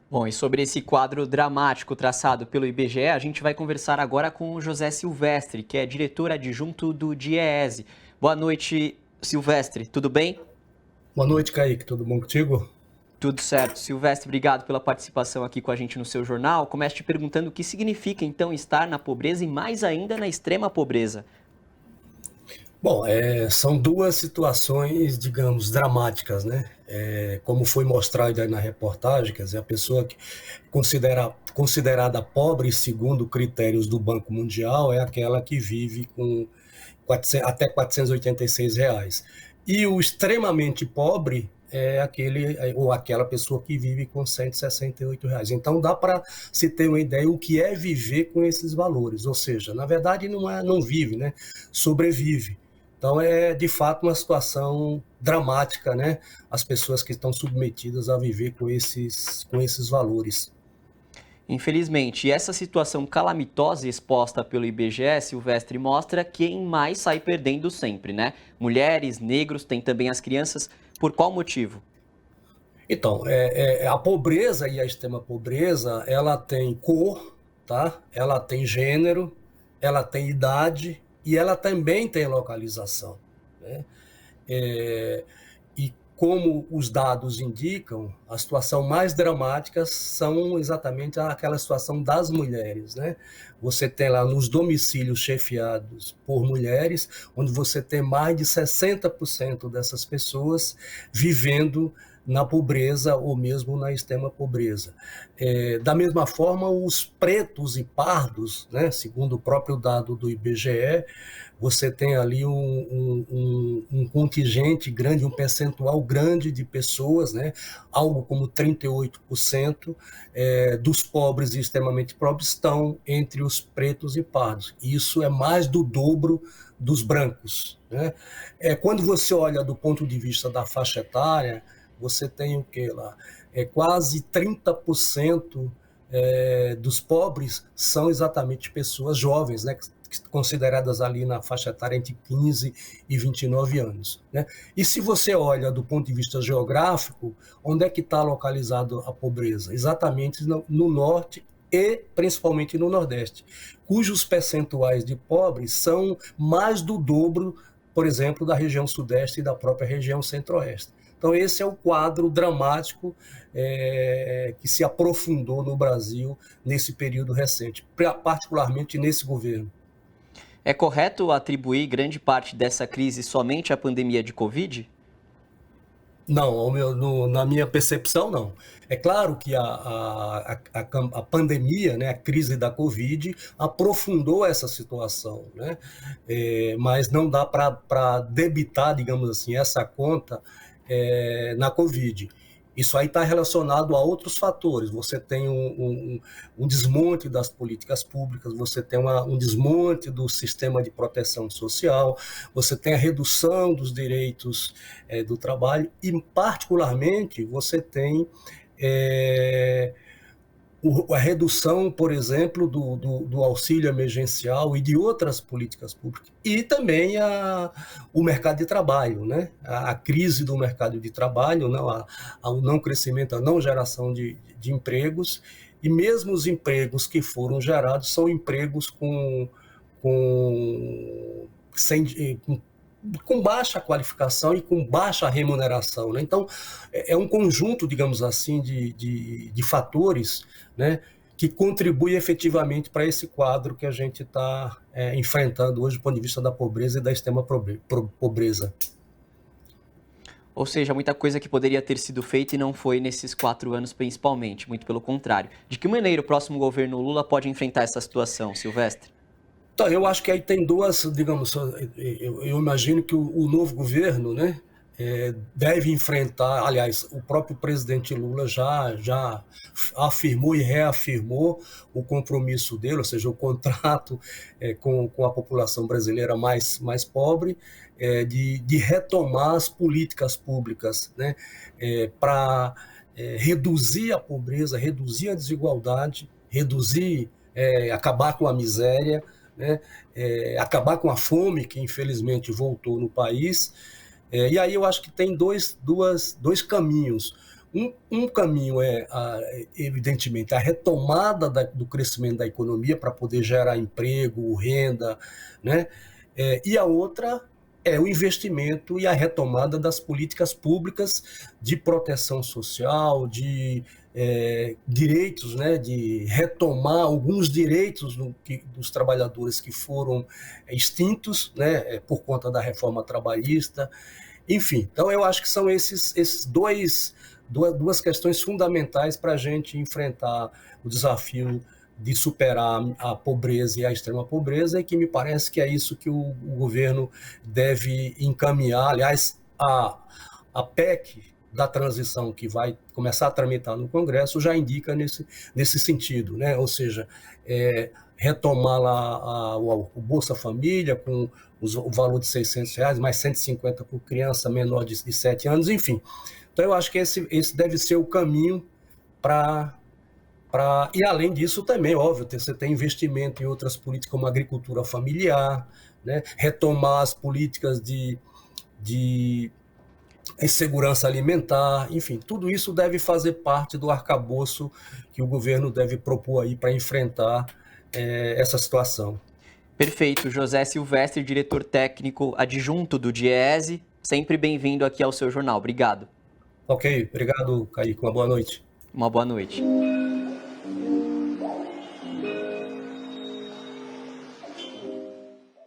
Bom, e sobre esse quadro dramático traçado pelo IBGE, a gente vai conversar agora com o José Silvestre, que é diretor adjunto do DIEESE. Boa noite, Silvestre, tudo bem? Boa noite, Kaique. Tudo bom contigo? Tudo certo. Silvestre, obrigado pela participação aqui com a gente no seu jornal. Começo te perguntando o que significa, então, estar na pobreza e mais ainda na extrema pobreza. Bom, são duas situações, digamos, dramáticas, né? Como foi mostrado aí na reportagem, quer dizer, a pessoa que considerada pobre segundo critérios do Banco Mundial é aquela que vive com 400, até R$ 486. E o extremamente pobre é aquele ou aquela pessoa que vive com R$ 168. Então dá para se ter uma ideia o que é viver com esses valores, ou seja, na verdade não vive, né? Sobrevive. Então é de fato uma situação dramática, né? As pessoas que estão submetidas a viver com esses valores. Infelizmente, e essa situação calamitosa exposta pelo IBGE, Silvestre, mostra quem mais sai perdendo sempre, né? Mulheres, negros, tem também as crianças. Por qual motivo? Então, a pobreza e a extrema pobreza, ela tem cor, tá? Ela tem gênero, ela tem idade e ela também tem localização, né? É, e como os dados indicam, a situação mais dramática são exatamente aquela situação das mulheres, né? Você tem lá nos domicílios chefiados por mulheres, onde você tem mais de 60% dessas pessoas vivendo na pobreza ou mesmo na extrema pobreza. Da mesma forma, os pretos e pardos, né, segundo o próprio dado do IBGE, você tem ali um contingente grande, um percentual grande de pessoas, né, algo como 38% dos pobres e extremamente pobres estão entre os pretos e pardos. Isso é mais do dobro dos brancos, né? Quando você olha do ponto de vista da faixa etária, você tem o que lá? Quase 30% dos pobres são exatamente pessoas jovens, né, consideradas ali na faixa etária entre 15 e 29 anos. Né? E se você olha do ponto de vista geográfico, onde é que está localizada a pobreza? Exatamente no norte e principalmente no Nordeste, cujos percentuais de pobres são mais do dobro, por exemplo, da região Sudeste e da própria região Centro-Oeste. Então, esse é o quadro dramático que se aprofundou no Brasil nesse período recente, particularmente nesse governo. É correto atribuir grande parte dessa crise somente à pandemia de Covid? Não, na minha percepção, não. É claro que a pandemia, né, a crise da Covid, aprofundou essa situação, né? Mas não dá para debitar, digamos assim, essa conta na Covid. Isso aí está relacionado a outros fatores. Você tem um desmonte das políticas públicas, você tem um desmonte do sistema de proteção social, você tem a redução dos direitos do trabalho e, particularmente, você tem é, a redução, por exemplo, do auxílio emergencial e de outras políticas públicas. E também o mercado de trabalho, né? A crise do mercado de trabalho, não, o não crescimento, a não geração de empregos, e mesmo os empregos que foram gerados são empregos com, sem, com baixa qualificação e com baixa remuneração. Né? Então, é um conjunto, digamos assim, de fatores, né, que contribui efetivamente para esse quadro que a gente está enfrentando hoje do ponto de vista da pobreza e da extrema pobreza. Ou seja, muita coisa que poderia ter sido feita e não foi nesses 4 anos, principalmente, muito pelo contrário. De que maneira o próximo governo Lula pode enfrentar essa situação, Silvestre? Então, eu acho que aí tem duas, digamos, eu imagino que o novo governo, né, deve enfrentar, aliás, o próprio presidente Lula já afirmou e reafirmou o compromisso dele, ou seja, o contrato com a população brasileira mais pobre, de retomar as políticas públicas, né, para reduzir a pobreza, reduzir a desigualdade, acabar com a miséria, né, acabar com a fome, que infelizmente voltou no país. E aí eu acho que tem dois caminhos. Um caminho é, evidentemente, a retomada do crescimento da economia para poder gerar emprego, renda, né? E a outra é o investimento e a retomada das políticas públicas de proteção social, de direitos, né, de retomar alguns direitos dos trabalhadores que foram extintos, né, por conta da reforma trabalhista. Enfim, então eu acho que são esses duas questões fundamentais para a gente enfrentar o desafio de superar a pobreza e a extrema pobreza, e que me parece que é isso que o governo deve encaminhar. Aliás, a PEC da transição, que vai começar a tramitar no Congresso, já indica nesse sentido, né? Ou seja, retomar lá o Bolsa Família com o valor de R$600, mais 150 por criança menor de 7 anos, enfim. Então, eu acho que esse deve ser o caminho para... E, além disso, também, óbvio, você tem investimento em outras políticas, como a agricultura familiar, né? Retomar as políticas de segurança alimentar, enfim, tudo isso deve fazer parte do arcabouço que o governo deve propor aí para enfrentar essa situação. Perfeito. José Silvestre, diretor técnico adjunto do DIEESE, sempre bem-vindo aqui ao seu jornal. Obrigado. Ok, obrigado, Kaique. Uma boa noite. Uma boa noite.